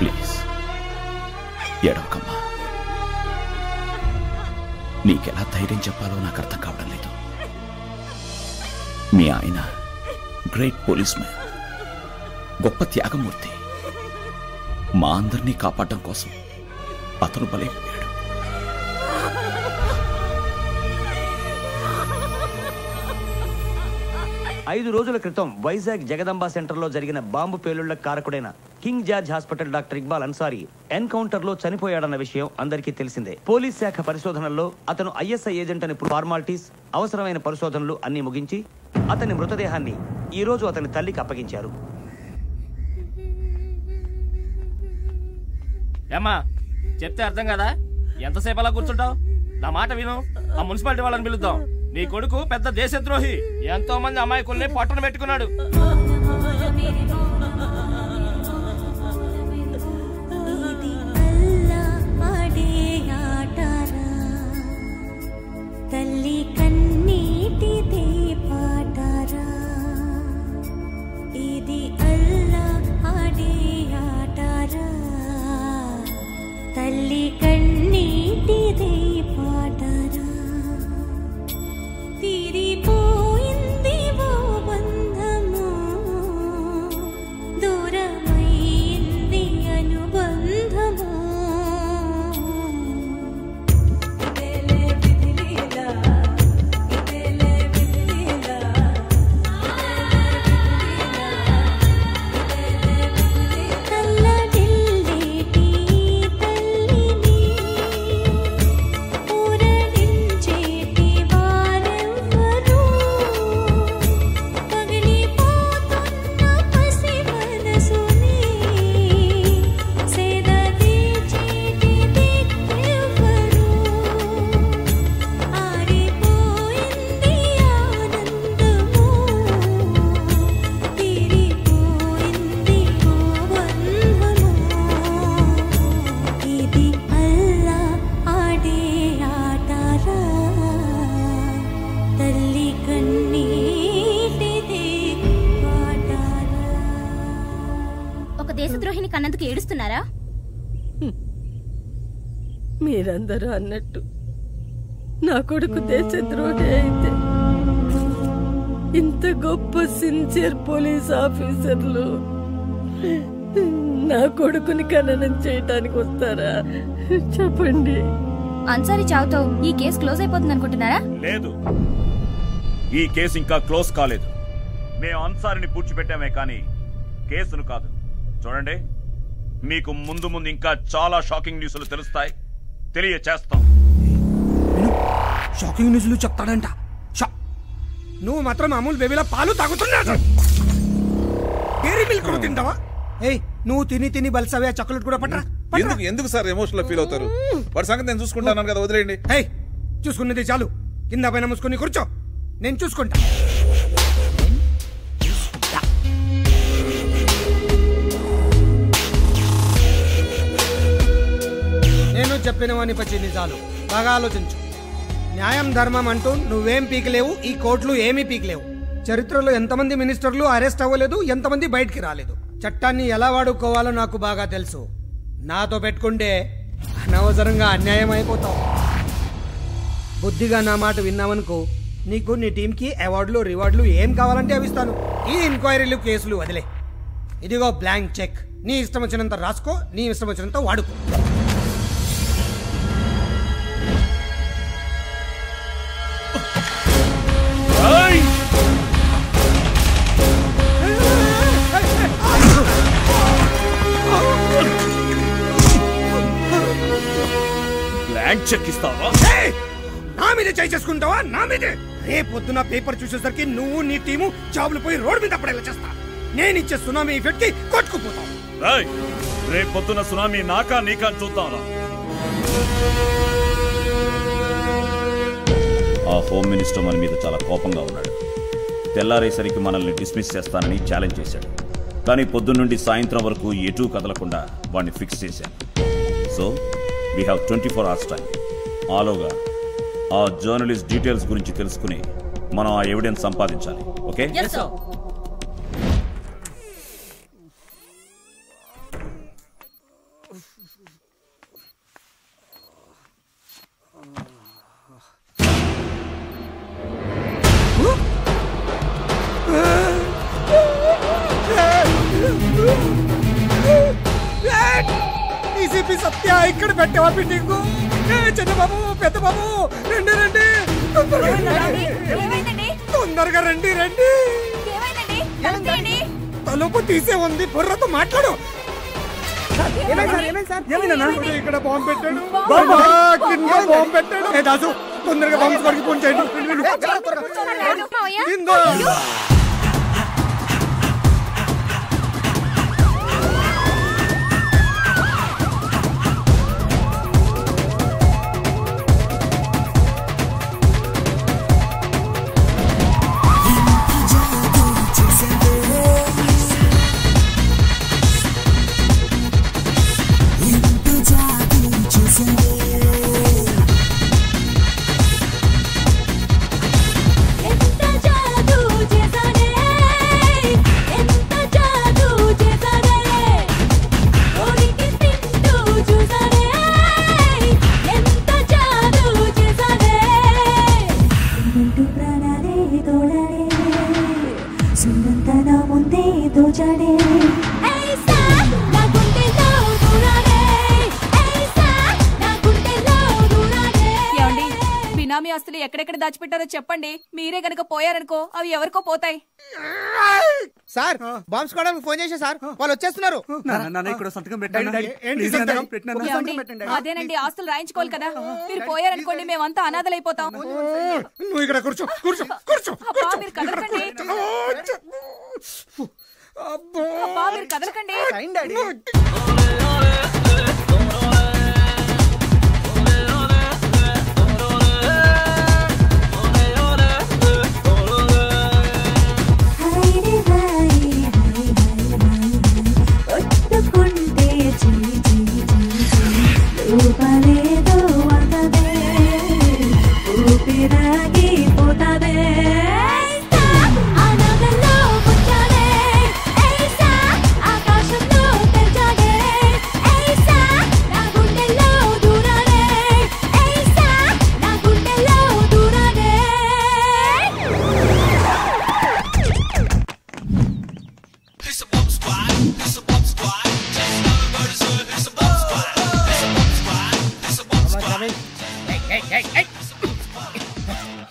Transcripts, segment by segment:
Please ఎడవకమ్మా. నీకెలా ధైర్యం చెప్పాలో నాకు అర్థం కావడం లేదు. మీ ఆయన గ్రేట్ పోలీస్ మ్యాన్, గొప్ప త్యాగమూర్తి. మా అందరినీ కాపాడడం కోసం అతను బలైపోయాడు. 5 రోజుల క్రితం వైజాగ్ జగదంబ సెంటర్లో జరిగిన బాంబు పేలుళ్ల కారకుడైన King George hospital doctor Iqbal Ansari encounter లో చనిపోయాడన్న విషయం అందరికీ తెలిసిందే. పోలీస్ శాఖ పరిశోధనల్లో అతను ఐఎస్ఐ ఏజెంట్ అని ఫార్మాలిటీస్, అవసరమైన పరిశోధనలు అన్ని ముగించి అతని మృతదేహాన్ని ఈ రోజు అతని తల్లికి అప్పగించారు. ఏమ్మా చెప్తే అర్థం కదా, ఎంతసేపు అలా కూర్చుంటావు? నా మాట విను, ఆ మున్సిపాలిటీ వాళ్ళని పిలుద్దాం. నీ కొడుకు పెద్ద దేశద్రోహి, ఎంతో మంది అమాయకుల్ని పట్టున పెట్టుకున్నాడు. తల్లి కన్నీటిదే పాటారా, ఇది అల్లా ఆడే ఆటారా. తల్లి కన్నీటిదే పాటారా, తీరిపోయింది ఓ బంధము, దూరమైంది అనుబంధము. దేశద్రోహిని కన్నందుకు ఏడుస్తున్నారా? మీరందరూ అన్నట్టు నా కొడుకు దేశద్రోహి అయితే ఇంత గొప్ప సిన్సియర్ పోలీస్ ఆఫీసర్లు నా కొడుకుని ఖననం చేయటానికి వస్తారా? చెప్పండి. అన్సారీ చావుతో ఈ కేసు క్లోజ్ అయిపోతుంది అనుకుంటున్నారా? లేదు, ఈ కేసు ఇంకా క్లోజ్ కాలేదు. మేము అన్సారీని పూడ్చిపెట్టామే కానీ కేసును కాదు. చూడండి, మీకు ముందు ముందు ఇంకా చాలా షాకింగ్ న్యూస్లు తెలుస్తాయి, తెలియచేస్తాం. షాకింగ్ న్యూస్లు చెప్తాడంట. నువ్వు మాత్రం మామూలు బేబీలా పాలు తాగుతున్నావు. డైరీ మిల్క్ కూడా తింటావా? ఏయ్, నువ్వు తిని తిని బల్సవే చాక్లెట్ కూడా పట్టరా? ఎందుకు సార్ ఎమోషనల్ ఫీల్ అవుతారు? వాడి సంగతి నేను చూసుకుంటాను కదా, వదిలేయండి. ఏయ్, చూసుకున్నది చాలు. కింద పైన మూసుకొని కూర్చో, నేను చూసుకుంటా. నేను చెప్పినవని పచ్చి నిజాలు బాగా ఆలోచించు. న్యాయం ధర్మం అంటూ నువ్వేం పీకలేవు, ఈ కోర్టులు ఏమీ పీకలేవు. చరిత్రలో ఎంతమంది మినిస్టర్లు అరెస్ట్ అవ్వలేదు, ఎంతమంది బయటికి రాలేదు. చట్టాన్ని ఎలా వాడుకోవాలో నాకు బాగా తెలుసు. నాతో పెట్టుకుంటే అనవసరంగా అన్యాయం అయిపోతావు. బుద్ధిగా నా మాట విన్నావనుకో, నీకు నీ టీంకి అవార్డులు రివార్డులు ఏం కావాలంటే అవి ఇస్తాను. ఈ ఎంక్వైరీలు కేసులు వదిలే. ఇదిగో బ్లాంక్ చెక్. నీ ఇష్టం వచ్చినంత రాసుకో, నీ ఇష్టం వచ్చినంత వాడుకో. బ్లాంక్ చెక్ ఇస్తావా? నా మీదే చేయి చేసుకుంటావా? నా మీదే. రేపొద్దున పేపర్ చూసేసరికి నువ్వు నీ టీము జాబులు పోయి రోడ్డు మీద పడేలా చేస్తా. నేను ఇచ్చే సునామీ ఎఫెక్ట్ కి కొట్టుకుపోతావు. రేపొద్దున సునామీ నాకా నీకా చూద్దాం. ఆ హోమ్ మినిస్టర్ మన మీద చాలా కోపంగా ఉన్నాడు. తెల్లారేసరికి మనల్ని డిస్మిస్ చేస్తానని ఛాలెంజ్ చేశాడు. కానీ పొద్దున్నుండి సాయంత్రం వరకు ఎటూ కదలకుండా వాడిని ఫిక్స్ చేశాను. So we have 24 hours time. ఆలోగా ఆ జర్నలిస్ట్ డీటెయిల్స్ గురించి తెలుసుకుని మనం ఆ ఎవిడెన్స్ సంపాదించాలి. ఓకే? డీసీపీ సత్య ఇక్కడ పెట్టావా బిల్డింగ్? చిన్న బాబు పెద్ద బాబు రండి రండి, తొందరగా రండి రండి. తలుపు తీసే ఉంది, బుర్రతో మాట్లాడు. ఇక్కడ బాంబు పెట్టాడు, కింద బాంబు పెట్టాడు. దాసు తొందరగా బాంబు కొరికి ఫోన్ చేయండి. బినామీ ఆస్తులు ఎక్కడెక్కడ దాచిపెట్టారో చెప్పండి. మీరే గనక పోయారనుకో అవి ఎవరికో పోతాయి. సార్ బాంబ్ స్క్వాడ్ ఫోన్ చేసా సార్, వాళ్ళు వచ్చేస్తున్నారు. అదేనండి, ఆస్తులు రాయించుకోవాలి కదా. మీరు పోయారనుకోండి మేమంతా అనాథలైపోతాం. నువ్వు ఇక్కడ కూర్చో కూర్చో కూర్చో. మీరు కదలకండి, మీరు కదలకండి.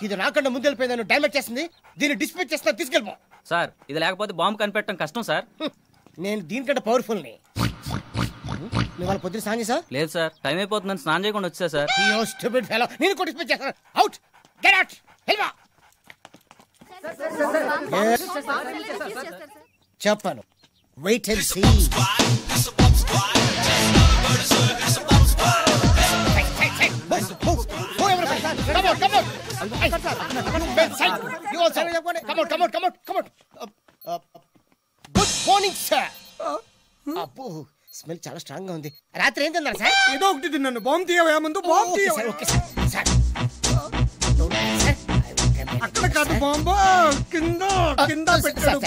ఇది నాకన్నా ముందు వెళ్ళిపోయిందని డ్యామేజ్ చేస్తుంది. దీన్ని డిస్పాచ్ చేస్తా, తీసుకెళ్ళిపో. సార్ ఇది లేకపోతే బాంబు కనిపెట్టడం కష్టం సార్. నేను దీనికంటే పవర్ఫుల్ ని. వాళ్ళ పొద్దున స్నానం చేసా? లేదు సార్, టైం అయిపోతుందని స్నానం చేయకుండా వచ్చా సార్. నేను కూడా డిస్పాచ్ చేస్తాను. అవుట్, గెట్ అవుట్, వెళ్ళిపో. చెప్పాను, wait and see. Good morning sir. అబ్బో స్మెల్ చాలా స్ట్రాంగ్ గా ఉంది. రాత్రి ఏం తిన్నారు సార్? ఏదో ఒకటి తిన్నాను. బాంబు తీయవా ముందు? బాంబు తీయవా? అక్కడ కాదు బాంబు, కింద కింద పెట్టాడు.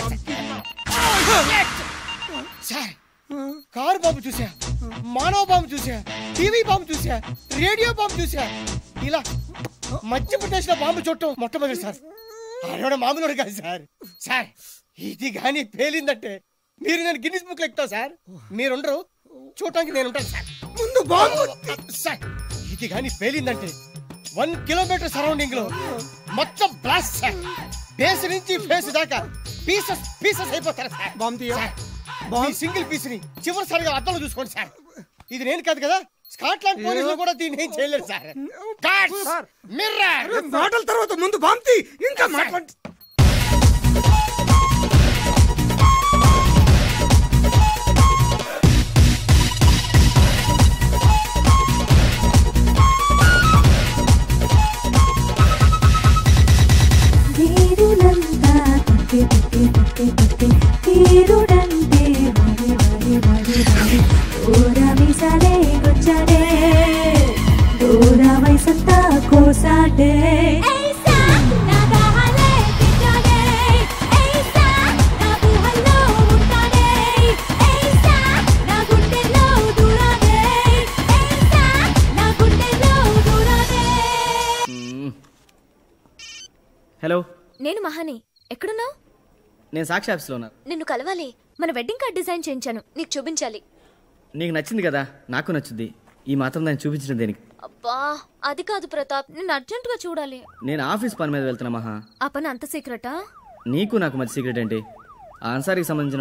సార్ కారు బాంబు చూసా, మానవ బాంబు చూసా, టీవీ బాంబు చూసా, రేడియో బాంబు చూసా. ఇలా మధ్యప్రదేశ్ లో బాంబు చుట్టూ మొట్టమొదటి సార్. ఆడోడ మామూలు కాదు సార్. సార్ ఇది గానీ పేలిందంటే మీరు నేను గిన్నిస్ బుక్ లో ఎక్కుతావు సార్. మీరుండరు, చూడటానికి నేను ఉంటాను సార్. ముందు బాంబు సార్ ఇది గానీ పేలిందంటే 1 kilometer సరౌండింగ్ లో మొత్తం బ్లాస్ట్ సార్. బేస్ నుంచి ఫేస్ దాకా పీసెస్ పీసెస్ అయిపోతారు సార్. బాంబు తీయ సింగిల్ పీస్ ని చివరిసారిగా అద్దంలో చూసుకోండి సార్. ఇది నేను కాదు కదా, స్కాట్లాండ్ పోలీసులు కూడా దీన్ని ఏం చేయలేరు సార్. మాటల తర్వాత ముందు బాంబు తీ. ఇంకా మాట్లాడు. ఊరా మీసాలే గుచ్చాడే ఊరా వయసంతా కోసాడే హలో, నేను మహాని. ఎక్కడున్నావు? నేను సాక్షి ఆఫీస్లో ఉన్నా. నిన్ను కలవాలి. మన వెడ్డింగ్ కార్డ్ డిజైన్ చేయించాను, నీకు చూపించాలి. నీకు నచ్చింది కదా, నాకు నచ్చుద్ది. ఈ మాత్రం దాన్ని చూపించడం దేనికి? అబ్బా అది కాదు ప్రతాప్, నిన్ను అర్జెంటుగా చూడాలి. నేను ఆఫీస్ పని మీద వెళ్తున్నా మహా. ఆ పని అంత సీక్రెటా? నీకు నాకు మధ్య సీక్రెట్ ఏంటి? ఆ అన్సారీకి సంబంధించిన